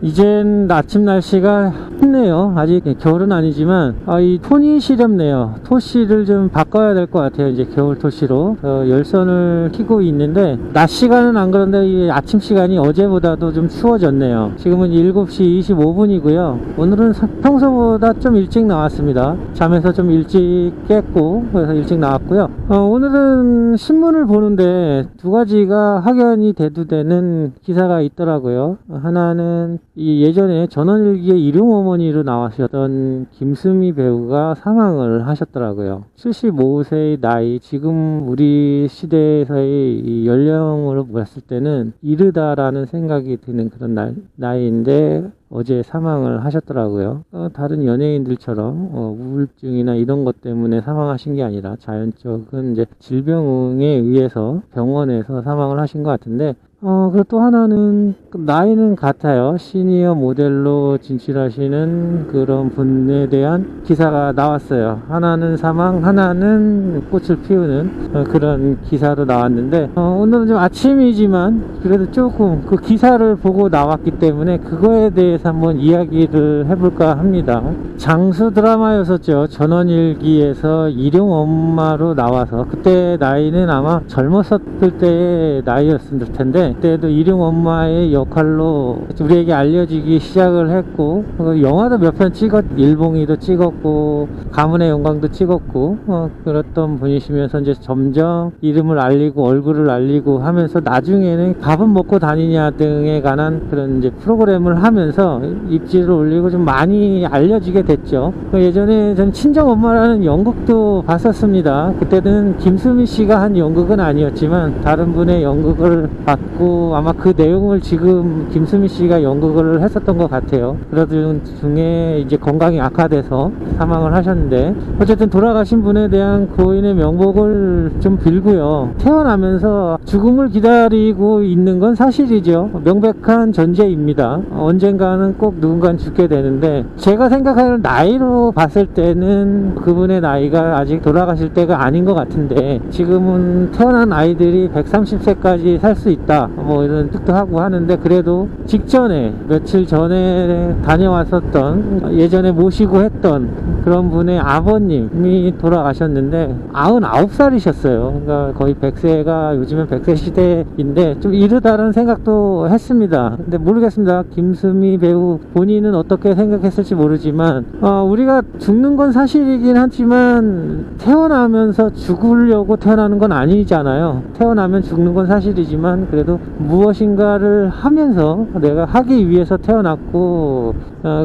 이젠 아침 날씨가 춥네요. 아직 겨울은 아니지만 이 톤이 시렵네요. 토시를 좀 바꿔야 될 것 같아요. 이제 겨울 토시로 열선을 켜고 있는데 낮 시간은 안 그런데 이 아침 시간이 어제보다도 좀 추워졌네요. 지금은 7시 25분이고요 오늘은 평소보다 좀 일찍 나왔습니다. 잠에서 좀 일찍 깼고 그래서 일찍 나왔고요. 오늘은 신문을 보는데 두 가지가 확연히 대두되는 기사가 있더라고요. 하나는 이 예전에 전원일기의 일용어머니로 나왔었던 김수미 배우가 사망을 하셨더라고요. 75세의 나이, 지금 우리 시대에서의 이 연령으로 봤을 때는 이르다라는 생각이 드는 그런 나이인데 어제 사망을 하셨더라고요. 다른 연예인들처럼 우울증이나 이런 것 때문에 사망하신 게 아니라 자연적인 이제 질병에 의해서 병원에서 사망을 하신 것 같은데 그리고 또 하나는 나이는 같아요. 시니어 모델로 진출하시는 그런 분에 대한 기사가 나왔어요. 하나는 사망, 하나는 꽃을 피우는 그런 기사로 나왔는데 오늘은 좀 아침이지만 그래도 조금 그 기사를 보고 나왔기 때문에 그거에 대해서 한번 이야기를 해볼까 합니다. 장수 드라마였었죠. 전원일기에서 일용 엄마로 나와서 그때 나이는 아마 젊었을 때의 나이였을 텐데 그때도 일용 엄마의 역할로 우리에게 알려지기 시작을 했고 영화도 몇 편 일봉이도 찍었고 가문의 영광도 찍었고 그랬던 분이시면서 이제 점점 이름을 알리고 얼굴을 알리고 하면서 나중에는 밥은 먹고 다니냐 등에 관한 그런 이제 프로그램을 하면서 입지를 올리고 좀 많이 알려지게 됐죠. 예전에 전 친정 엄마라는 연극도 봤었습니다. 그때는 김수미 씨가 한 연극은 아니었지만 다른 분의 연극을 봤고 아마 그 내용을 지금 김수미 씨가 연극을 했었던 것 같아요. 그러던 중에 이제 건강이 악화돼서 사망을 하셨는데 어쨌든 돌아가신 분에 대한 고인의 명복을 좀 빌고요. 태어나면서 죽음을 기다리고 있는 건 사실이죠. 명백한 전제입니다. 언젠가는 꼭 누군가는 죽게 되는데 제가 생각하는 나이로 봤을 때는 그분의 나이가 아직 돌아가실 때가 아닌 것 같은데 지금은 태어난 아이들이 130세까지 살 수 있다 뭐 이런 뜻도 하고 하는데 그래도 직전에 며칠 전에 다녀왔었던 예전에 모시고 했던 그런 분의 아버님이 돌아가셨는데 99살이셨어요. 그러니까 거의 100세가 요즘엔 100세 시대인데 좀 이르다는 생각도 했습니다. 근데 모르겠습니다. 김수미 배우 본인은 어떻게 생각했을지 모르지만 우리가 죽는 건 사실이긴 하지만 태어나면서 죽으려고 태어나는 건 아니잖아요. 태어나면 죽는 건 사실이지만 그래도 무엇인가를 하면서 내가 하기 위해서 태어났고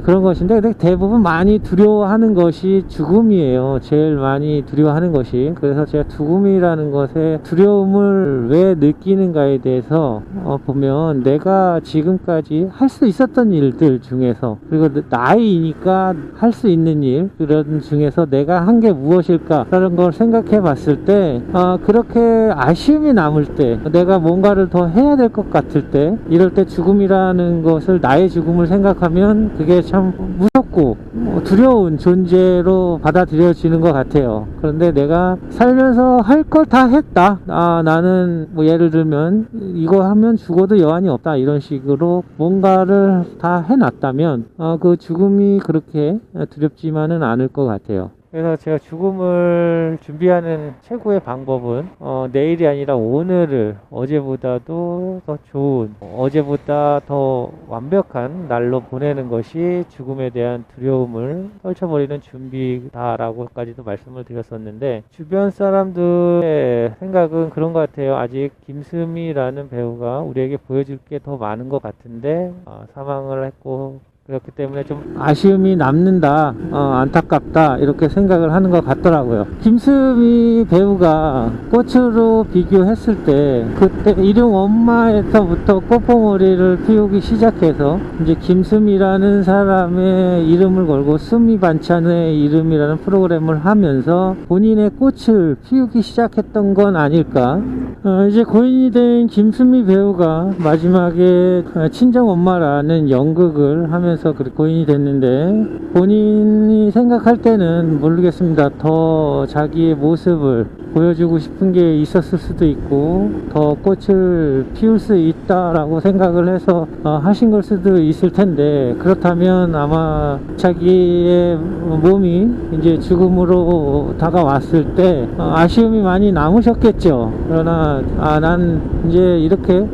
그런 것인데 대부분 많이 두려워하는 것이 죽음이에요. 제일 많이 두려워하는 것이. 그래서 제가 죽음이라는 것에 두려움을 왜 느끼는가에 대해서 보면 내가 지금까지 할 수 있었던 일들 중에서 그리고 나이니까 할 수 있는 일 그런 중에서 내가 한 게 무엇일까 라는 걸 생각해 봤을 때 그렇게 아쉬움이 남을 때 내가 뭔가를 더 해야 될 것 같을 때 이럴 때 죽음이라는 것을 나의 죽음을 생각하면 그게 참 무섭고 두려운 존재로 받아들여지는 것 같아요. 그런데 내가 살면서 할 걸 다 했다. 나는 뭐 예를 들면 이거 하면 죽어도 여한이 없다 이런 식으로 뭔가를 다 해놨다면 그 죽음이 그렇게 두렵지만은 않을 것 같아요. 그래서 제가 죽음을 준비하는 최고의 방법은 내일이 아니라 오늘을 어제보다도 더 좋은 어제보다 더 완벽한 날로 보내는 것이 죽음에 대한 두려움을 떨쳐버리는 준비다라고까지도 말씀을 드렸었는데 주변 사람들의 생각은 그런 것 같아요. 아직 김수미라는 배우가 우리에게 보여줄 게 더 많은 것 같은데 사망을 했고 그렇기 때문에 좀 아쉬움이 남는다, 안타깝다 이렇게 생각을 하는 것 같더라고요. 김수미 배우가 꽃으로 비교했을 때 그때 일용 엄마에서부터 꽃봉오리를 피우기 시작해서 이제 김수미라는 사람의 이름을 걸고 수미 반찬의 이름이라는 프로그램을 하면서 본인의 꽃을 피우기 시작했던 건 아닐까. 이제 고인이 된 김수미 배우가 마지막에 친정 엄마라는 연극을 하면서 하면서 고인이 됐는데, 본인이 생각할 때는 모르겠습니다. 더 자기의 모습을 보여주고 싶은 게 있었을 수도 있고, 더 꽃을 피울 수 있다라고 생각을 해서 하신 걸 수도 있을 텐데, 그렇다면 아마 자기의 몸이 이제 죽음으로 다가왔을 때 아쉬움이 많이 남으셨겠죠. 그러나 난 이제 이렇게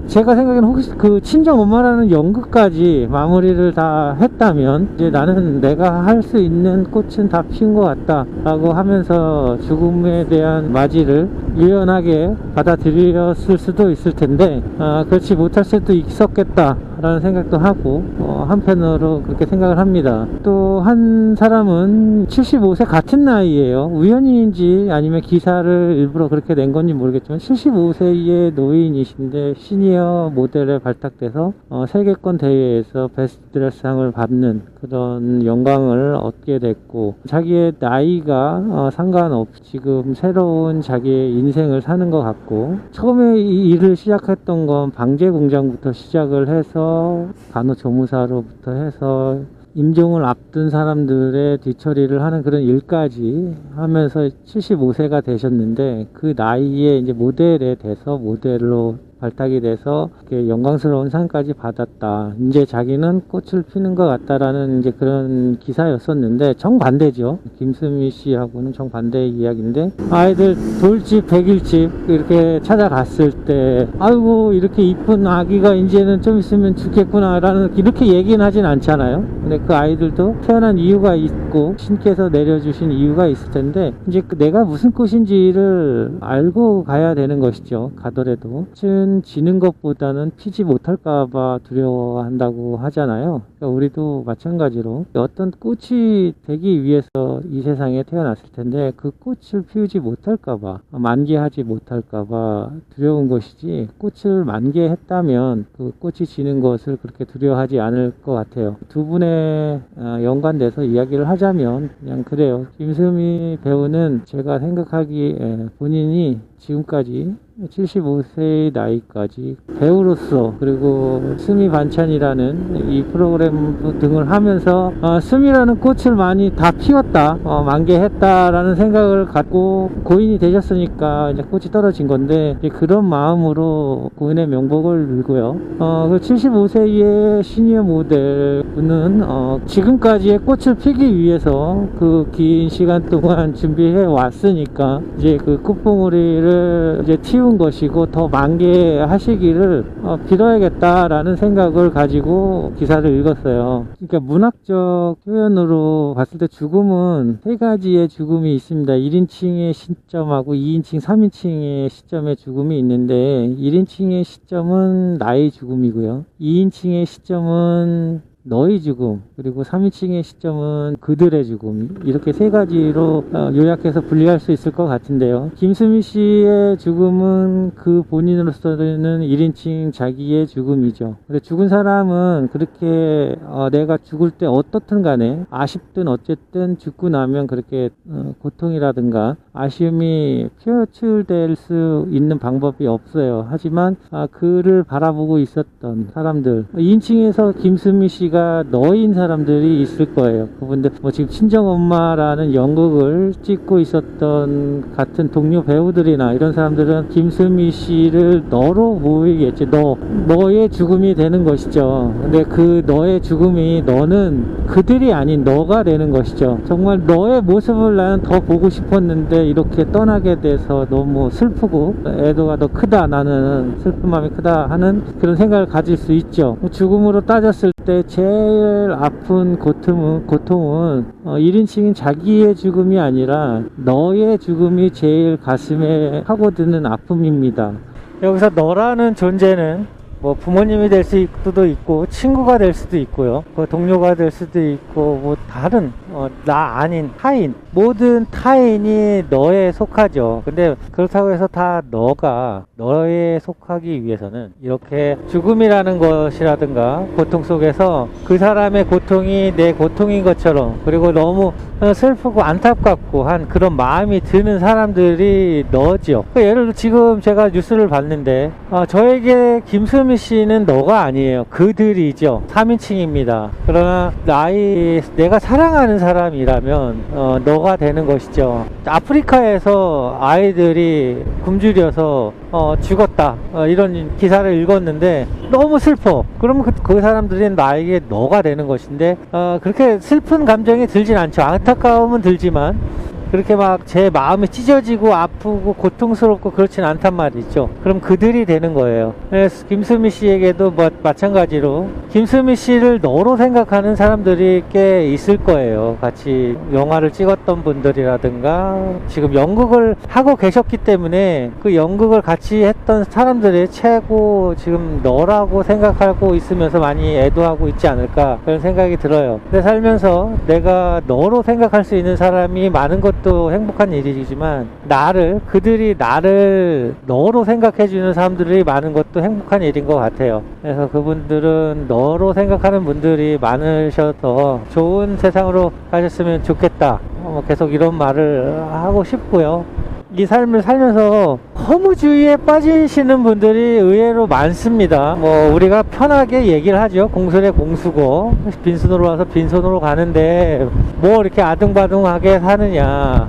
제가 생각에는 혹시 그 친정 엄마라는 연극까지 마무리를 다 했다면, 이제 나는 내가 할 수 있는 꽃은 다 피운 것 같다 라고 하면서 죽음에 대한 맞이를 유연하게 받아들였을 수도 있을 텐데, 그렇지 못할 수도 있었겠다 라는 생각도 하고, 한편으로 그렇게 생각을 합니다. 또 한 사람은 75세 같은 나이에요. 우연인지 아니면 기사를 일부러 그렇게 낸 건지 모르겠지만 75세의 노인이신데 시니어 모델에 발탁돼서 세계권 대회에서 베스트 드레스상을 받는 그런 영광을 얻게 됐고, 자기의 나이가 상관없이 지금 새로운 자기의 인생을 사는 것 같고, 처음에 이 일을 시작했던 건 방제 공장부터 시작을 해서 간호조무사로부터 해서 임종을 앞둔 사람들의 뒤처리를 하는 그런 일까지 하면서 75세가 되셨는데, 그 나이에 이제 모델에 돼서 모델로 발탁이 돼서 이렇게 영광스러운 상까지 받았다. 이제 자기는 꽃을 피는 것 같다라는 이제 그런 기사였었는데, 정반대죠. 김수미 씨하고는 정반대의 이야기인데, 아이들 돌집, 백일집 이렇게 찾아갔을 때, 아이고 이렇게 이쁜 아기가 이제는 좀 있으면 죽겠구나 라는 이렇게 얘기는 하진 않잖아요. 근데 그 아이들도 태어난 이유가 있고 신께서 내려주신 이유가 있을 텐데, 이제 내가 무슨 꽃인지를 알고 가야 되는 것이죠. 가더라도 지는 것보다는 피지 못할까봐 두려워한다고 하잖아요. 그러니까 우리도 마찬가지로 어떤 꽃이 되기 위해서 이 세상에 태어났을 텐데, 그 꽃을 피우지 못할까봐, 만개하지 못할까봐 두려운 것이지, 꽃을 만개했다면 그 꽃이 지는 것을 그렇게 두려워하지 않을 것 같아요. 두 분의 연관돼서 이야기를 하자면 그냥 그래요. 김수미 배우는 제가 생각하기에 본인이 지금까지 75세의 나이까지 배우로서, 그리고 스미 반찬이라는 이 프로그램 등을 하면서 스미라는 꽃을 많이 다 피웠다, 만개했다라는 생각을 갖고 고인이 되셨으니까 이제 꽃이 떨어진 건데, 이제 그런 마음으로 고인의 명복을 빌고요. 그 75세의 시니어 모델 분은 지금까지의 꽃을 피기 위해서 그 긴 시간 동안 준비해 왔으니까, 이제 그 꽃봉오리를 이제 틔운 것이고 더 만개하시기를 빌어야겠다라는 생각을 가지고 기사를 읽었어요. 그러니까 문학적 표현으로 봤을 때 죽음은 세 가지의 죽음이 있습니다. 1인칭의 시점하고 2인칭, 3인칭의 시점의 죽음이 있는데, 1인칭의 시점은 나의 죽음이고요, 2인칭의 시점은 너의 죽음, 그리고 3인칭의 시점은 그들의 죽음, 이렇게 세 가지로 요약해서 분리할 수 있을 것 같은데요. 김수미 씨의 죽음은 그 본인으로서는 1인칭 자기의 죽음이죠. 근데 죽은 사람은 그렇게 내가 죽을 때 어떻든 간에 아쉽든 어쨌든 죽고 나면 그렇게 고통이라든가 아쉬움이 표출될 수 있는 방법이 없어요. 하지만 그를 바라보고 있었던 사람들, 2인칭에서 김수미 씨가 너인 사람들이 있을 거예요. 그분들 지금 친정엄마라는 연극을 찍고 있었던 같은 동료 배우들이나 이런 사람들은 김수미 씨를 너로 보이겠지. 너의 죽음이 되는 것이죠. 근데 그 너의 죽음이 너는 그들이 아닌 너가 되는 것이죠. 정말 너의 모습을 나는 더 보고 싶었는데 이렇게 떠나게 돼서 너무 슬프고 애도가 더 크다, 나는 슬픈 마음이 크다 하는 그런 생각을 가질 수 있죠. 죽음으로 따졌을 때 제일 아픈 고통은 1인칭인 자기의 죽음이 아니라 너의 죽음이 제일 가슴에 파고드는 아픔입니다. 여기서 너라는 존재는 부모님이 될 수도 있고 친구가 될 수도 있고요, 동료가 될 수도 있고 다른 나 아닌 타인, 모든 타인이 너에 속하죠. 근데 그렇다고 해서 다 너가 너에 속하기 위해서는 이렇게 죽음이라는 것이라든가 고통 속에서 그 사람의 고통이 내 고통인 것처럼, 그리고 너무 슬프고 안타깝고 한 그런 마음이 드는 사람들이 너죠. 예를 들어 지금 제가 뉴스를 봤는데 저에게 김수미 씨는 너가 아니에요. 그들이죠. 3인칭입니다. 그러나 내가 사랑하는 사람이라면 너가 되는 것이죠. 아프리카에서 아이들이 굶주려서 죽었다, 이런 기사를 읽었는데 너무 슬퍼. 그러면 그 사람들이 나에게 너가 되는 것인데 그렇게 슬픈 감정이 들진 않죠. 안타까움은 들지만 그렇게 막 제 마음이 찢어지고 아프고 고통스럽고 그렇진 않단 말이죠. 그럼 그들이 되는 거예요. 그래서 김수미 씨에게도 마찬가지로 김수미 씨를 너로 생각하는 사람들이 꽤 있을 거예요. 같이 영화를 찍었던 분들이라든가 지금 연극을 하고 계셨기 때문에 그 연극을 같이 했던 사람들의 최고 지금 너라고 생각하고 있으면서 많이 애도하고 있지 않을까, 그런 생각이 들어요. 근데 살면서 내가 너로 생각할 수 있는 사람이 많은 것도 행복한 일이지만 그들이 나를 너로 생각해주는 사람들이 많은 것도 행복한 일인 것 같아요. 그래서 그분들은 너로 생각하는 분들이 많으셔서 좋은 세상으로 가셨으면 좋겠다, 계속 이런 말을 하고 싶고요. 이 삶을 살면서 허무주의에 빠지시는 분들이 의외로 많습니다. 우리가 편하게 얘기를 하죠. 공손의 공수고 빈손으로 와서 빈손으로 가는데 이렇게 아등바등하게 사느냐,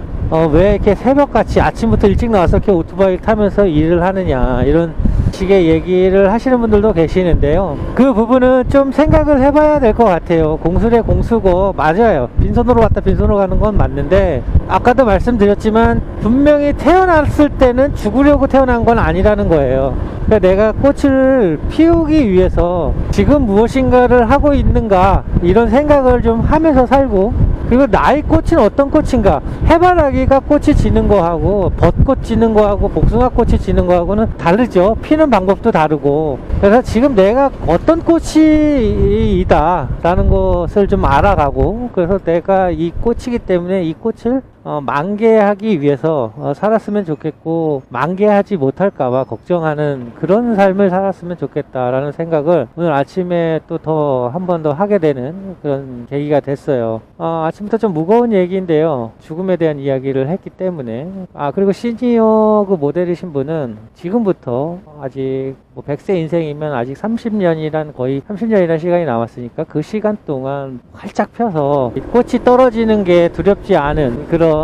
왜 이렇게 새벽같이 아침부터 일찍 나와서 이렇게 오토바이 타면서 일을 하느냐, 이런 식의 얘기를 하시는 분들도 계시는데요. 그 부분은 좀 생각을 해봐야 될 것 같아요. 공술의 공수고 맞아요. 빈손으로 왔다 빈손으로 가는 건 맞는데 아까도 말씀드렸지만 분명히 태어났을 때는 죽으려고 태어난 건 아니라는 거예요. 그러니까 내가 꽃을 피우기 위해서 지금 무엇인가를 하고 있는가, 이런 생각을 좀 하면서 살고, 그리고 나의 꽃은 어떤 꽃인가, 해바라기가 꽃이 지는 거하고 벚꽃 지는 거하고 복숭아 꽃이 지는 거하고는 다르죠. 피는 방법도 다르고. 그래서 지금 내가 어떤 꽃이다 라는 것을 좀 알아가고, 그래서 내가 이 꽃이기 때문에 이 꽃을 만개하기 위해서 살았으면 좋겠고, 만개하지 못할까봐 걱정하는 그런 삶을 살았으면 좋겠다라는 생각을 오늘 아침에 또 한 번 더 하게 되는 그런 계기가 됐어요. 아침부터 좀 무거운 얘기인데요. 죽음에 대한 이야기를 했기 때문에. 그리고 시니어 그 모델이신 분은 지금부터 아직 100세 인생이면 아직 30년이란 거의 30년이라는 시간이 남았으니까 그 시간 동안 활짝 펴서 꽃이 떨어지는 게 두렵지 않은 그런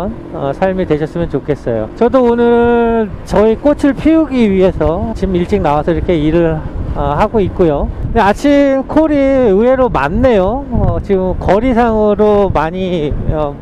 삶이 되셨으면 좋겠어요. 저도 오늘 저희 꽃을 피우기 위해서 지금 일찍 나와서 이렇게 일을 하고 있고요. 근데 아침 콜이 의외로 많네요. 지금 거리상으로 많이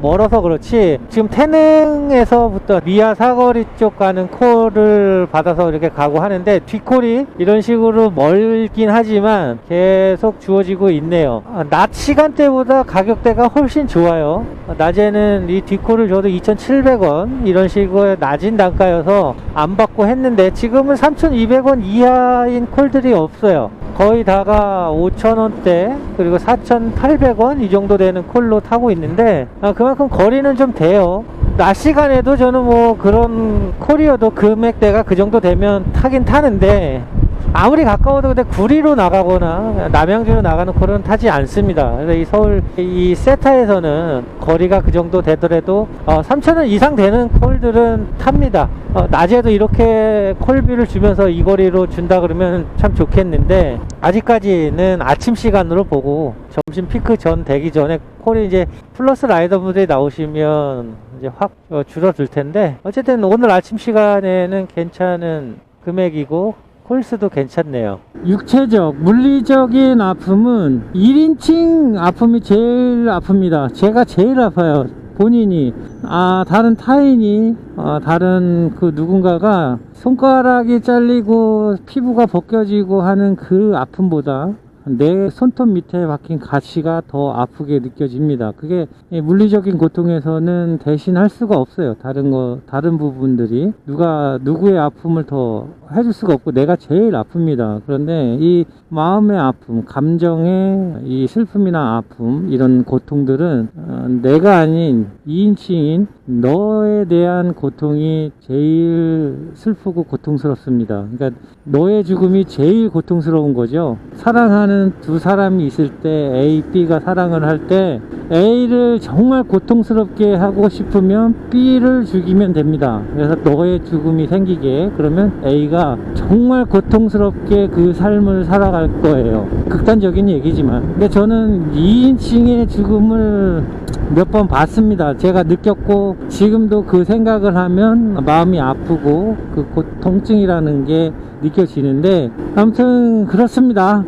멀어서 그렇지, 지금 태능에서부터 미아 사거리 쪽 가는 콜을 받아서 이렇게 가고 하는데 뒷콜이 이런 식으로 멀긴 하지만 계속 주어지고 있네요. 낮 시간대보다 가격대가 훨씬 좋아요. 낮에는 이 뒷콜을 줘도 2,700원 이런 식으로 낮은 단가여서 안 받고 했는데 지금은 3,200원 이하인 콜들이 없어요. 거의 다가 5,000원대 그리고 4,800원 이 정도 되는 콜로 타고 있는데 그만큼 거리는 좀 돼요. 낮 시간에도 저는 그런 콜이어도 금액대가 그 정도 되면 타긴 타는데, 아무리 가까워도 근데 구리로 나가거나 남양주로 나가는 콜은 타지 않습니다. 그래서 이 서울 이 세타에서는 거리가 그 정도 되더라도 3,000원 이상 되는 콜들은 탑니다. 낮에도 이렇게 콜비를 주면서 이 거리로 준다 그러면 참 좋겠는데, 아직까지는 아침 시간으로 보고 점심 피크 전 되기 전에 콜이 이제 플러스 라이더분들이 나오시면 이제 확 줄어들 텐데, 어쨌든 오늘 아침 시간에는 괜찮은 금액이고 콜수도 괜찮네요. 육체적, 물리적인 아픔은 1인칭 아픔이 제일 아픕니다. 제가 제일 아파요. 본인이, 다른 타인이, 다른 그 누군가가 손가락이 잘리고 피부가 벗겨지고 하는 그 아픔보다 내 손톱 밑에 박힌 가시가 더 아프게 느껴집니다. 그게 물리적인 고통에서는 대신할 수가 없어요. 다른 부분들이 누구의 아픔을 더 해줄 수가 없고 내가 제일 아픕니다. 그런데 이 마음의 아픔, 감정의 이 슬픔이나 아픔, 이런 고통들은 내가 아닌 2인칭인 너에 대한 고통이 제일 슬프고 고통스럽습니다. 그러니까 너의 죽음이 제일 고통스러운 거죠. 사랑하는 두 사람이 있을 때 A, B가 사랑을 할 때 A를 정말 고통스럽게 하고 싶으면 B를 죽이면 됩니다. 그래서 너의 죽음이 생기게, 그러면 A가 정말 고통스럽게 그 삶을 살아갈 거예요. 극단적인 얘기지만. 근데 저는 2인칭의 죽음을 몇 번 봤습니다. 제가 느꼈고, 지금도 그 생각을 하면 마음이 아프고 그 통증이라는 게 느껴지는데, 아무튼 그렇습니다.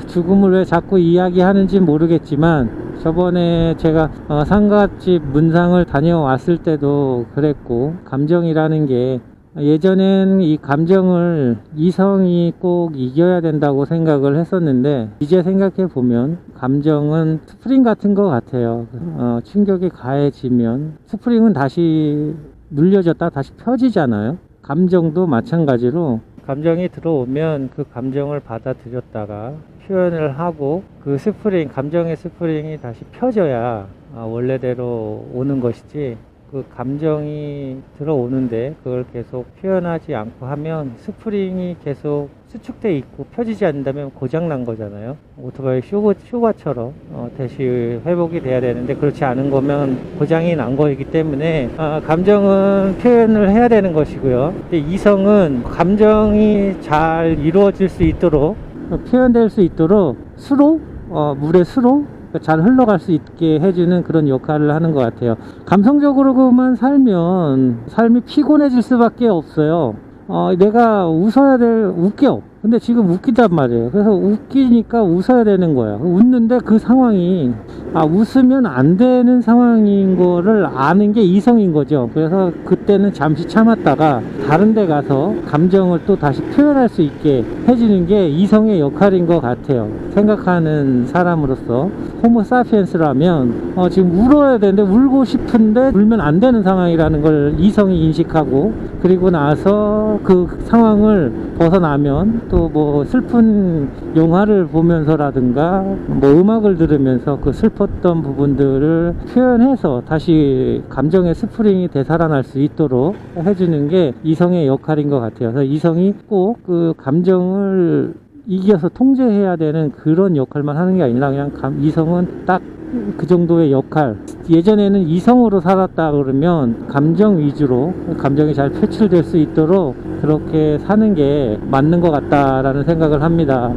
죽음을 왜 자꾸 이야기하는지 모르겠지만, 저번에 제가 상갓집 문상을 다녀왔을 때도 그랬고, 감정이라는 게 예전엔 이 감정을 이성이 꼭 이겨야 된다고 생각을 했었는데, 이제 생각해 보면 감정은 스프링 같은 것 같아요. 충격이 가해지면 스프링은 다시 눌려졌다 다시 펴지잖아요. 감정도 마찬가지로 감정이 들어오면 그 감정을 받아들였다가 표현을 하고, 그 스프링, 감정의 스프링이 다시 펴져야 원래대로 오는 것이지, 그 감정이 들어오는데 그걸 계속 표현하지 않고 하면 스프링이 계속 수축돼 있고 펴지지 않는다면 고장난 거잖아요. 오토바이 쇼가처럼 다시 회복이 돼야 되는데, 그렇지 않은 거면 고장이 난 거이기 때문에 감정은 표현을 해야 되는 것이고요. 근데 이성은 감정이 잘 이루어질 수 있도록, 표현될 수 있도록 수로, 물의 수로 잘 흘러갈 수 있게 해주는 그런 역할을 하는 것 같아요. 감성적으로만 살면 삶이 피곤해질 수밖에 없어요. 내가 웃겨. 근데 지금 웃기단 말이에요. 그래서 웃기니까 웃어야 되는 거예요. 웃는데 그 상황이 웃으면 안 되는 상황인 거를 아는 게 이성인 거죠. 그래서 그때는 잠시 참았다가 다른 데 가서 감정을 또 다시 표현할 수 있게 해주는 게 이성의 역할인 것 같아요. 생각하는 사람으로서 호모사피엔스라면 지금 울어야 되는데, 울고 싶은데 울면 안 되는 상황이라는 걸 이성이 인식하고, 그리고 나서 그 상황을 벗어나면 또 뭐 슬픈 영화를 보면서라든가 뭐 음악을 들으면서 그 슬펐던 부분들을 표현해서 다시 감정의 스프링이 되살아날 수 있도록 해주는 게 이성의 역할인 것 같아요. 그래서 이성이 꼭 그 감정을 이겨서 통제해야 되는 그런 역할만 하는 게 아니라, 그냥 이성은 딱 그 정도의 역할. 예전에는 이성으로 살았다 그러면 감정 위주로 감정이 잘 표출될 수 있도록 그렇게 사는 게 맞는 것 같다라는 생각을 합니다.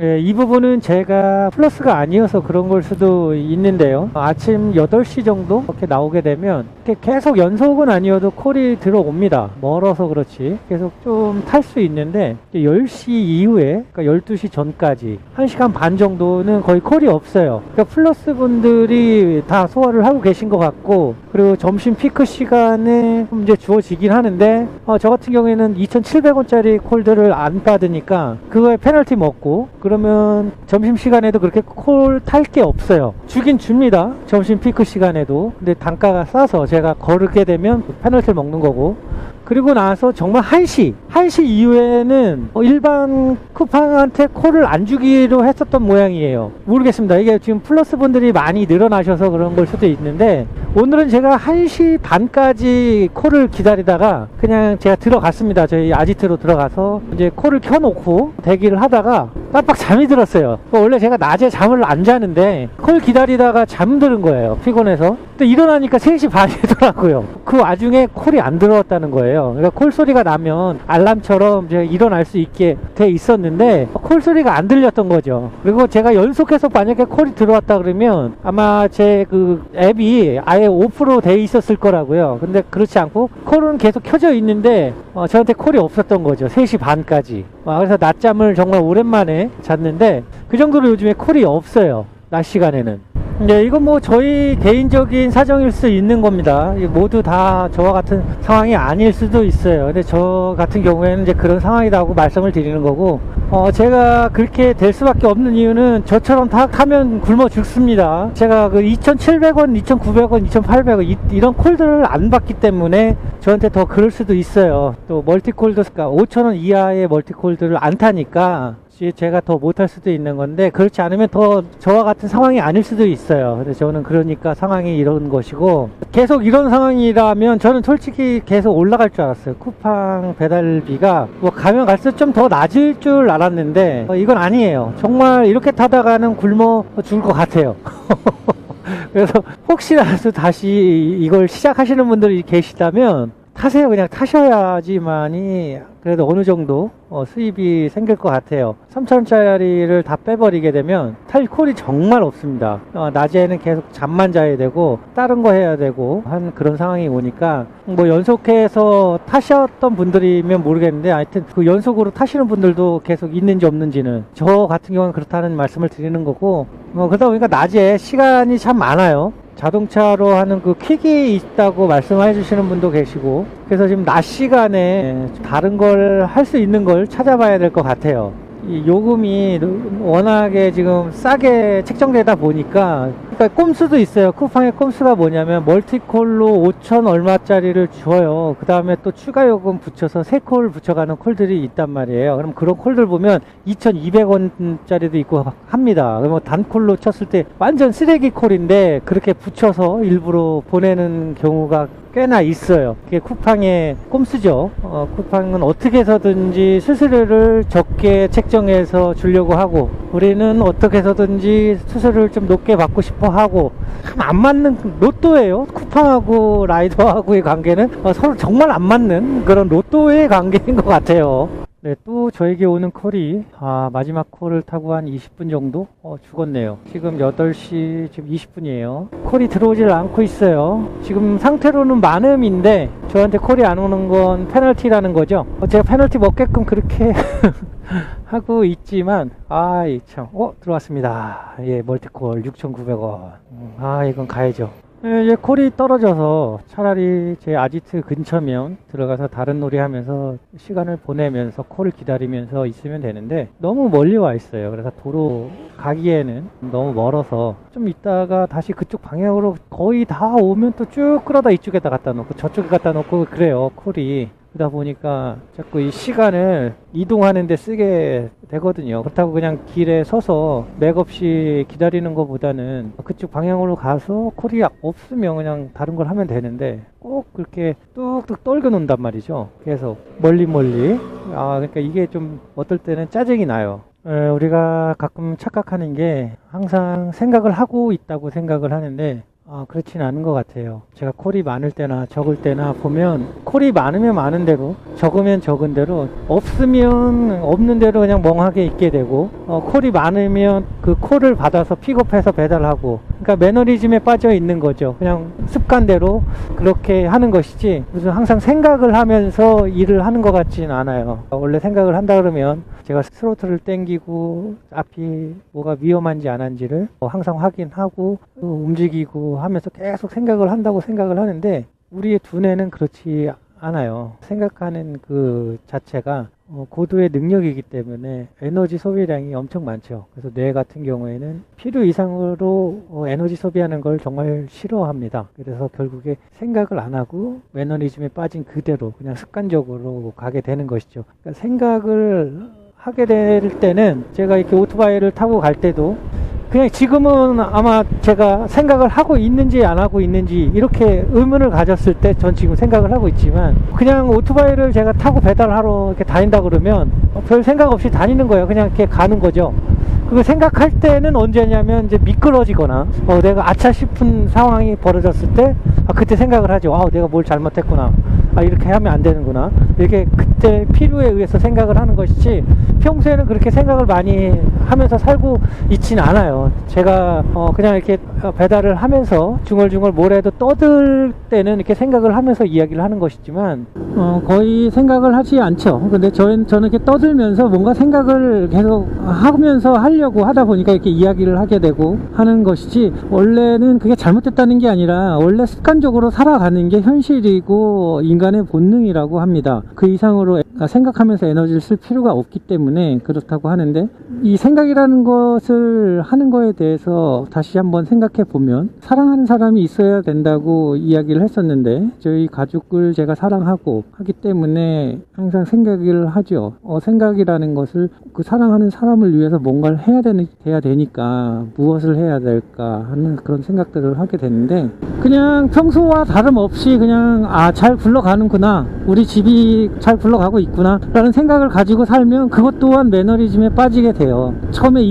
예, 이 부분은 제가 플러스가 아니어서 그런 걸 수도 있는데요. 아침 8시 정도 이렇게 나오게 되면 계속 연속은 아니어도 콜이 들어옵니다. 멀어서 그렇지 계속 좀 탈 수 있는데, 10시 이후에, 그러니까 12시 전까지 1시간 반 정도는 거의 콜이 없어요. 그러니까 플러스 분들이 다 소화를 하고 계신 것 같고, 그리고 점심 피크 시간에 이제 주어지긴 하는데, 저 같은 경우에는 2,700원짜리 콜들을 안 받으니까 그거에 페널티 먹고, 그러면 점심시간에도 그렇게 콜 탈 게 없어요. 주긴 줍니다, 점심 피크 시간에도. 근데 단가가 싸서 제가 거르게 되면 페널티를 먹는 거고, 그리고 나서 정말 1시 이후에는 일반 쿠팡한테 콜을 안 주기로 했었던 모양이에요. 모르겠습니다. 이게 지금 플러스 분들이 많이 늘어나셔서 그런 걸 수도 있는데, 오늘은 제가 1시 반까지 콜을 기다리다가 그냥 제가 들어갔습니다. 저희 아지트로 들어가서 이제 콜을 켜놓고 대기를 하다가 깜빡 잠이 들었어요. 원래 제가 낮에 잠을 안 자는데 콜 기다리다가 잠드는 거예요, 피곤해서. 또 일어나니까 3시 반이더라고요. 그 와중에 콜이 안 들어왔다는 거예요. 그러니까 콜 소리가 나면 알람처럼 제가 일어날 수 있게 돼 있었는데 콜 소리가 안 들렸던 거죠. 그리고 제가 연속해서 만약에 콜이 들어왔다 그러면 아마 제 그 앱이 아예 오프로 돼 있었을 거라고요. 근데 그렇지 않고 콜은 계속 켜져 있는데 저한테 콜이 없었던 거죠, 3시 반까지. 그래서 낮잠을 정말 오랜만에 잤는데, 그 정도로 요즘에 콜이 없어요, 낮 시간에는. 네, 이건 뭐 저희 개인적인 사정일 수 있는 겁니다. 모두 다 저와 같은 상황이 아닐 수도 있어요. 근데 저 같은 경우에는 이제 그런 상황이라고 말씀을 드리는 거고, 제가 그렇게 될 수밖에 없는 이유는 저처럼 다 타면 굶어 죽습니다. 제가 그 2,700원, 2,900원, 2,800원 이런 콜들을 안 받기 때문에 저한테 더 그럴 수도 있어요. 또 멀티콜도 5,000원 이하의 멀티콜들을 안 타니까 제가 더 못할 수도 있는 건데, 그렇지 않으면 더 저와 같은 상황이 아닐 수도 있어요. 근데 저는 그러니까 상황이 이런 것이고, 계속 이런 상황이라면 저는 솔직히 계속 올라갈 줄 알았어요. 쿠팡 배달비가 뭐 가면 갈수록 좀 더 낮을 줄 알았는데 이건 아니에요. 정말 이렇게 타다가는 굶어 죽을 것 같아요. 그래서 혹시라도 다시 이걸 시작하시는 분들이 계시다면 타세요. 그냥 타셔야지만이 그래도 어느 정도 수입이 생길 것 같아요. 3,000원짜리를 다 빼버리게 되면 탈 콜이 정말 없습니다. 낮에는 계속 잠만 자야 되고 다른 거 해야 되고 한 그런 상황이 오니까 뭐 연속해서 타셨던 분들이면 모르겠는데 하여튼 그 연속으로 타시는 분들도 계속 있는지 없는지는 저 같은 경우는 그렇다는 말씀을 드리는 거고 그러다 보니까 낮에 시간이 참 많아요. 자동차로 하는 그 퀵이 있다고 말씀해 주시는 분도 계시고 그래서 지금 낮 시간에 다른 걸 할 수 있는 걸 찾아봐야 될 것 같아요. 이 요금이 워낙에 지금 싸게 책정되다 보니까 그러니까 꼼수도 있어요. 쿠팡의 꼼수가 뭐냐면 멀티콜로 5,000 얼마짜리를 줘요. 그 다음에 또 추가 요금 붙여서 3콜 붙여가는 콜들이 있단 말이에요. 그럼 그런 콜들 보면 2,200원짜리도 있고 합니다. 그럼 단콜로 쳤을 때 완전 쓰레기 콜인데 그렇게 붙여서 일부러 보내는 경우가 꽤나 있어요. 그게 쿠팡의 꼼수죠. 쿠팡은 어떻게 해서든지 수수료를 적게 책정해서 주려고 하고 우리는 어떻게 해서든지 수수료를 좀 높게 받고 싶어 하고 참 안 맞는 로또예요. 쿠팡하고 라이더하고의 관계는 서로 정말 안 맞는 그런 로또의 관계인 것 같아요. 네, 또 저에게 오는 콜이 마지막 콜을 타고 한 20분 정도 죽었네요. 지금 8시 지금 20분이에요. 콜이 들어오질 않고 있어요. 지금 상태로는 만음인데 저한테 콜이 안 오는 건 페널티라는 거죠. 제가 페널티 먹게끔 그렇게 하고 있지만 참 들어왔습니다. 예, 멀티콜 6,900원. 이건 가야죠. 이제 콜이 떨어져서 차라리 제 아지트 근처면 들어가서 다른 놀이 하면서 시간을 보내면서 콜을 기다리면서 있으면 되는데 너무 멀리 와 있어요. 그래서 도로 가기에는 너무 멀어서 좀 있다가 다시 그쪽 방향으로 거의 다 오면 또 쭉 끌어다 이쪽에다 갖다 놓고 저쪽에 갖다 놓고 그래요. 콜이. 그러다 보니까 자꾸 이 시간을 이동하는 데 쓰게 되거든요. 그렇다고 그냥 길에 서서 맥없이 기다리는 것보다는 그쪽 방향으로 가서 콜이 없으면 그냥 다른 걸 하면 되는데 꼭 그렇게 뚝뚝 떨겨 놓는단 말이죠. 계속 멀리 그러니까 이게 좀 어떨 때는 짜증이 나요. 우리가 가끔 착각하는 게 항상 생각을 하고 있다고 생각을 하는데 그렇진 않은 것 같아요. 제가 콜이 많을 때나 적을 때나 보면 콜이 많으면 많은 대로 적으면 적은 대로 없으면 없는 대로 그냥 멍하게 있게 되고 콜이 많으면 그 콜을 받아서 픽업해서 배달하고 그러니까 매너리즘에 빠져 있는 거죠. 그냥 습관대로 그렇게 하는 것이지 무슨 항상 생각을 하면서 일을 하는 것 같진 않아요. 원래 생각을 한다 그러면 제가 스로틀을 땡기고 앞이 뭐가 위험한지 안 한지를 항상 확인하고 움직이고 하면서 계속 생각을 한다고 생각을 하는데 우리의 두뇌는 그렇지 않아요. 생각하는 그 자체가 고도의 능력이기 때문에 에너지 소비량이 엄청 많죠. 그래서 뇌 같은 경우에는 필요 이상으로 에너지 소비하는 걸 정말 싫어합니다. 그래서 결국에 생각을 안 하고 매너리즘에 빠진 그대로 그냥 습관적으로 가게 되는 것이죠. 그러니까 생각을 하게 될 때는 제가 이렇게 오토바이를 타고 갈 때도 그냥 지금은 아마 제가 생각을 하고 있는지 안 하고 있는지 이렇게 의문을 가졌을 때 전 지금 생각을 하고 있지만 그냥 오토바이를 제가 타고 배달하러 이렇게 다닌다 그러면 별 생각 없이 다니는 거예요. 그냥 이렇게 가는 거죠. 그거 생각할 때는 언제냐면 이제 미끄러지거나 내가 아차 싶은 상황이 벌어졌을 때 그때 생각을 하죠. 내가 뭘 잘못했구나. 이렇게 하면 안 되는구나. 이렇게 그때 필요에 의해서 생각을 하는 것이지 평소에는 그렇게 생각을 많이 하면서 살고 있지는 않아요. 제가 그냥 이렇게 배달을 하면서 중얼중얼 뭐래도 떠들 때는 이렇게 생각을 하면서 이야기를 하는 것이지만 거의 생각을 하지 않죠. 근데 저는 이렇게 떠들면서 뭔가 생각을 계속 하면서 하려고 하다 보니까 이렇게 이야기를 하게 되고 하는 것이지 원래는 그게 잘못됐다는 게 아니라 원래 습관적으로 살아가는 게 현실이고 인간의 본능이라고 합니다. 그 이상으로 생각하면서 에너지를 쓸 필요가 없기 때문에 그렇다고 하는데 이 생각이라는 것을 하는 거에 대해서 다시 한번 생각해 보면 사랑하는 사람이 있어야 된다고 이야기를 했었는데 저희 가족을 제가 사랑하고 하기 때문에 항상 생각을 하죠. 생각이라는 것을 그 사랑하는 사람을 위해서 뭔가를 해야 되니까 무엇을 해야 될까 하는 그런 생각들을 하게 되는데 그냥 평소와 다름없이 그냥 잘 굴러가는구나, 우리 집이 잘 굴러가고 있구나 라는 생각을 가지고 살면 그것 또한 매너리즘에 빠지게 돼요. 처음에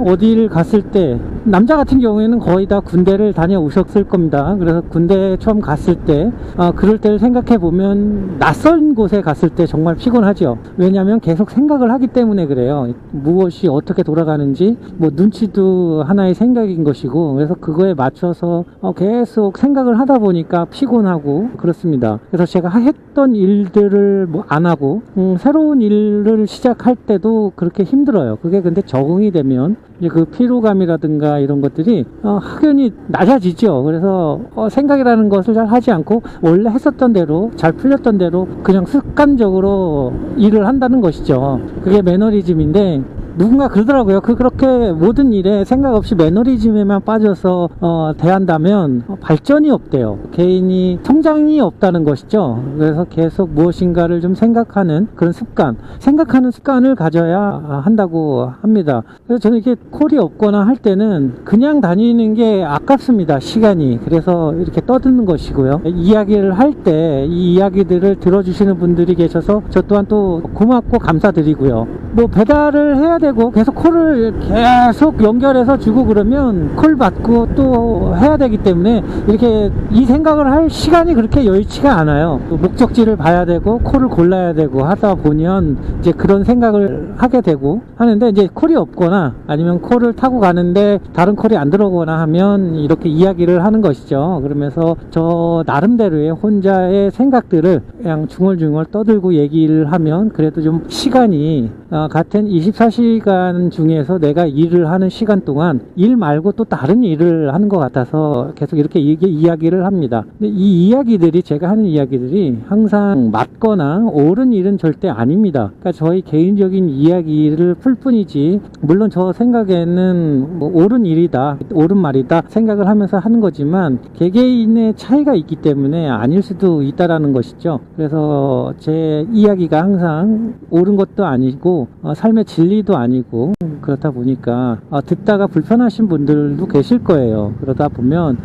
어디를 갔을 때 남자 같은 경우에는 거의 다 군대를 다녀오셨을 겁니다. 그래서 군대 처음 갔을 때 그럴 때를 생각해 보면 낯선 곳에 갔을 때 정말 피곤하죠. 왜냐하면 계속 생각을 하기 때문에 그래요. 무엇이 어떻게 돌아가는지 뭐 눈치도 하나의 생각인 것이고, 그래서 그거에 맞춰서 계속 생각을 하다 보니까 피곤하고 그렇습니다. 그래서 제가 했던 일들을 뭐 안 하고 새로운 일을 시작할 때도 그렇게 힘들어요. 그게 근데 적응이 되면 이제 그 피로감이라든가 이런 것들이 확연히 낮아지죠. 그래서 생각이라는 것을 잘 하지 않고 원래 했었던 대로 잘 풀렸던 대로 그냥 습관적으로 일을 한다는 것이죠. 그게 매너리즘인데, 누군가 그러더라고요. 그렇게 모든 일에 생각 없이 매너리즘에만 빠져서 대한다면 발전이 없대요. 개인이 성장이 없다는 것이죠. 그래서 계속 무엇인가를 좀 생각하는 그런 습관, 생각하는 습관을 가져야 한다고 합니다. 그래서 저는 이렇게 콜이 없거나 할 때는 그냥 다니는 게 아깝습니다. 시간이. 그래서 이렇게 떠드는 것이고요. 이야기를 할 때 이 이야기들을 들어주시는 분들이 계셔서 저 또한 또 고맙고 감사드리고요. 뭐 배달을 해야 되고 계속 콜을 계속 연결해서 주고 그러면 콜 받고 또 해야 되기 때문에 이렇게 이 생각을 할 시간이 그렇게 여의치가 않아요. 목적지를 봐야 되고 콜을 골라야 되고 하다 보면 이제 그런 생각을 하게 되고 하는데, 이제 콜이 없거나 아니면 콜을 타고 가는데 다른 콜이 안 들어오거나 하면 이렇게 이야기를 하는 것이죠. 그러면서 저 나름대로의 혼자의 생각들을 그냥 중얼중얼 떠들고 얘기를 하면 그래도 좀 시간이 같은 24시간 중에서 내가 일을 하는 시간 동안 일 말고 또 다른 일을 하는 것 같아서 계속 이렇게 이야기를 합니다. 근데 이 이야기들이, 제가 하는 이야기들이 항상 맞거나 옳은 일은 절대 아닙니다. 그러니까 저희 개인적인 이야기를 풀 뿐이지, 물론 저 생각에는 뭐 옳은 일이다, 옳은 말이다 생각을 하면서 하는 거지만 개개인의 차이가 있기 때문에 아닐 수도 있다라는 것이죠. 그래서 제 이야기가 항상 옳은 것도 아니고 삶의 진리도 아니고, 그렇다 보니까 듣다가 불편하신 분들도 계실 거예요. 그러다 보면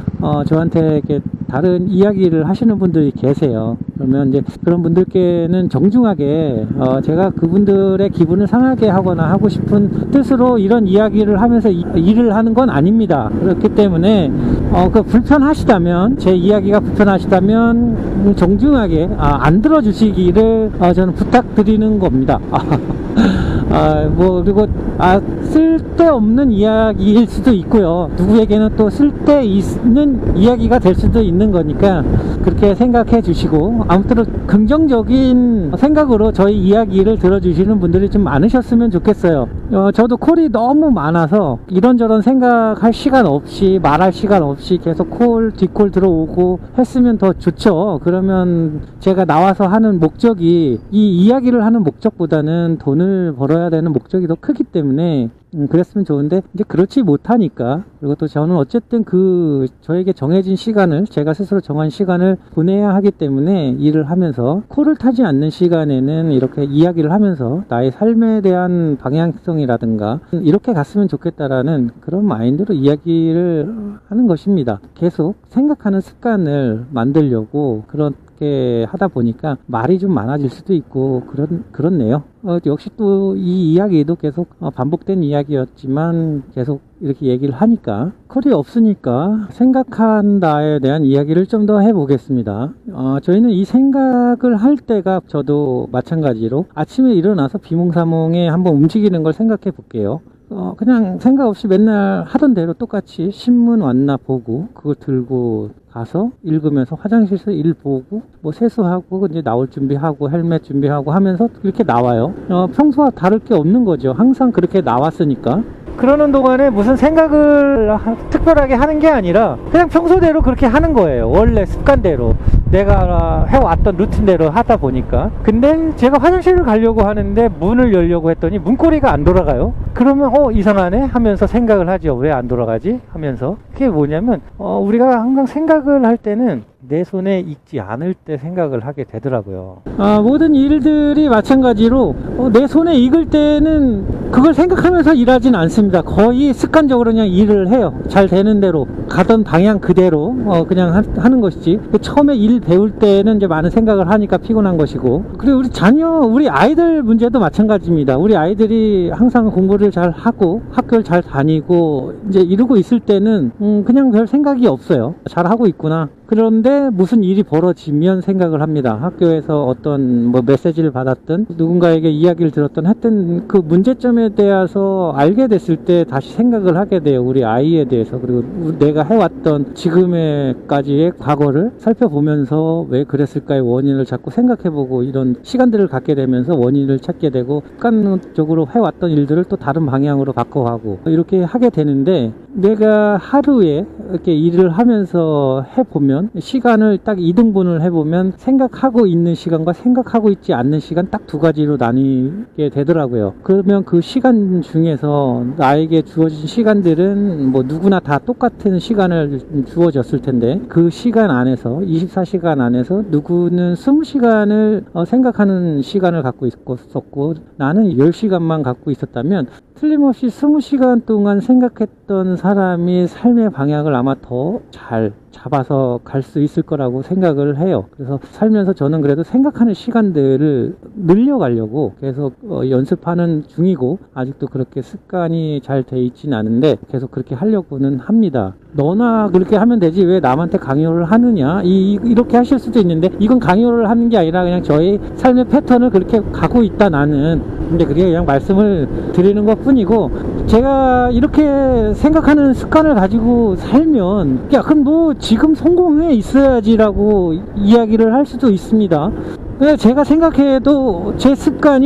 저한테 이렇게 다른 이야기를 하시는 분들이 계세요. 그러면 이제 그런 분들께는 정중하게 제가 그분들의 기분을 상하게 하거나 하고 싶은 뜻으로 이런 이야기를 하면서 일을 하는 건 아닙니다. 그렇기 때문에 그 불편하시다면, 제 이야기가 불편하시다면 정중하게 안 들어주시기를 저는 부탁드리는 겁니다. 그리고 쓸데없는 이야기일 수도 있고요. 누구에게는 또 쓸데있는 이야기가 될 수도 있는 거니까 그렇게 생각해 주시고, 아무튼 긍정적인 생각으로 저희 이야기를 들어주시는 분들이 좀 많으셨으면 좋겠어요. 저도 콜이 너무 많아서 이런저런 생각할 시간 없이, 말할 시간 없이 계속 뒷콜 들어오고 했으면 더 좋죠. 그러면 제가 나와서 하는 목적이 이 이야기를 하는 목적보다는 돈을 벌어야 되는 목적이 더 크기 때문에 그랬으면 좋은데, 이제 그렇지 못하니까, 그리고 또 저는 어쨌든 저에게 정해진 시간을, 제가 스스로 정한 시간을 보내야 하기 때문에 일을 하면서 콜을 타지 않는 시간에는 이렇게 이야기를 하면서 나의 삶에 대한 방향성이라든가 이렇게 갔으면 좋겠다라는 그런 마인드로 이야기를 하는 것입니다. 계속 생각하는 습관을 만들려고 그렇게 하다 보니까 말이 좀 많아질 수도 있고 그렇네요. 역시 또 이 이야기도 계속 반복된 이야기였지만 계속 이렇게 얘기를 하니까 콜이 없으니까 생각한다에 대한 이야기를 좀 더 해보겠습니다. 저희는 이 생각을 할 때가, 저도 마찬가지로 아침에 일어나서 비몽사몽에 한번 움직이는 걸 생각해 볼게요. 그냥 생각 없이 맨날 하던 대로 똑같이 신문 왔나 보고 그걸 들고 가서 읽으면서 화장실에서 일 보고 뭐 세수하고 이제 나올 준비하고 헬멧 준비하고 하면서 이렇게 나와요. 평소와 다를 게 없는 거죠. 항상 그렇게 나왔으니까. 그러는 동안에 무슨 생각을 특별하게 하는 게 아니라 그냥 평소대로 그렇게 하는 거예요. 원래 습관대로 내가 해왔던 루틴대로 하다 보니까. 근데 제가 화장실을 가려고 하는데 문을 열려고 했더니 문고리가 안 돌아가요. 그러면 이상하네 하면서 생각을 하죠. 왜 안 돌아가지 하면서. 그게 뭐냐면 우리가 항상 생각을 할 때는 내 손에 익지 않을 때 생각을 하게 되더라고요. 모든 일들이 마찬가지로 내 손에 익을 때는 그걸 생각하면서 일하진 않습니다. 거의 습관적으로 그냥 일을 해요. 잘 되는 대로 가던 방향 그대로 그냥 하는 것이지. 처음에 일 배울 때는 이제 많은 생각을 하니까 피곤한 것이고, 그리고 우리 자녀, 우리 아이들 문제도 마찬가지입니다. 우리 아이들이 항상 공부를 잘 하고 학교를 잘 다니고 이제 이러고 있을 때는 그냥 별 생각이 없어요. 잘 하고 있구나. 그런데 무슨 일이 벌어지면 생각을 합니다. 학교에서 어떤 뭐 메시지를 받았든 누군가에게 이야기를 들었든 하여튼 그 문제점에 대해서 알게 됐을 때 다시 생각을 하게 돼요. 우리 아이에 대해서. 그리고 내가 해왔던 지금까지의 과거를 살펴보면서 왜 그랬을까의 원인을 자꾸 생각해보고 이런 시간들을 갖게 되면서 원인을 찾게 되고 습관적으로 해왔던 일들을 또 다른 방향으로 바꿔가고 이렇게 하게 되는데, 내가 하루에 이렇게 일을 하면서 해보면 시간을 딱 2등분을 해보면 생각하고 있는 시간과 생각하고 있지 않는 시간 딱 두 가지로 나뉘게 되더라고요. 그러면 그 시간 중에서 나에게 주어진 시간들은 뭐 누구나 다 똑같은 시간을 주어졌을 텐데, 그 시간 안에서 24시간 안에서 누구는 20시간을 생각하는 시간을 갖고 있었고 나는 10시간만 갖고 있었다면 틀림없이 20시간 동안 생각했던 사람이 삶의 방향을 아마 더 잘 잡아서 갈 수 있을 거라고 생각을 해요. 그래서 살면서 저는 그래도 생각하는 시간들을 늘려가려고 계속 연습하는 중이고, 아직도 그렇게 습관이 잘 돼 있진 않은데 계속 그렇게 하려고는 합니다. 너나 그렇게 하면 되지 왜 남한테 강요를 하느냐, 이렇게 하실 수도 있는데, 이건 강요를 하는 게 아니라 그냥 저의 삶의 패턴을 그렇게 가고 있다 나는. 근데 그게 그냥 말씀을 드리는 것 뿐이고, 제가 이렇게 생각하는 습관을 가지고 살면 야 그럼 뭐 지금 성공해 있어야지라고 이야기를 할 수도 있습니다. 제가 생각해도 제 습관이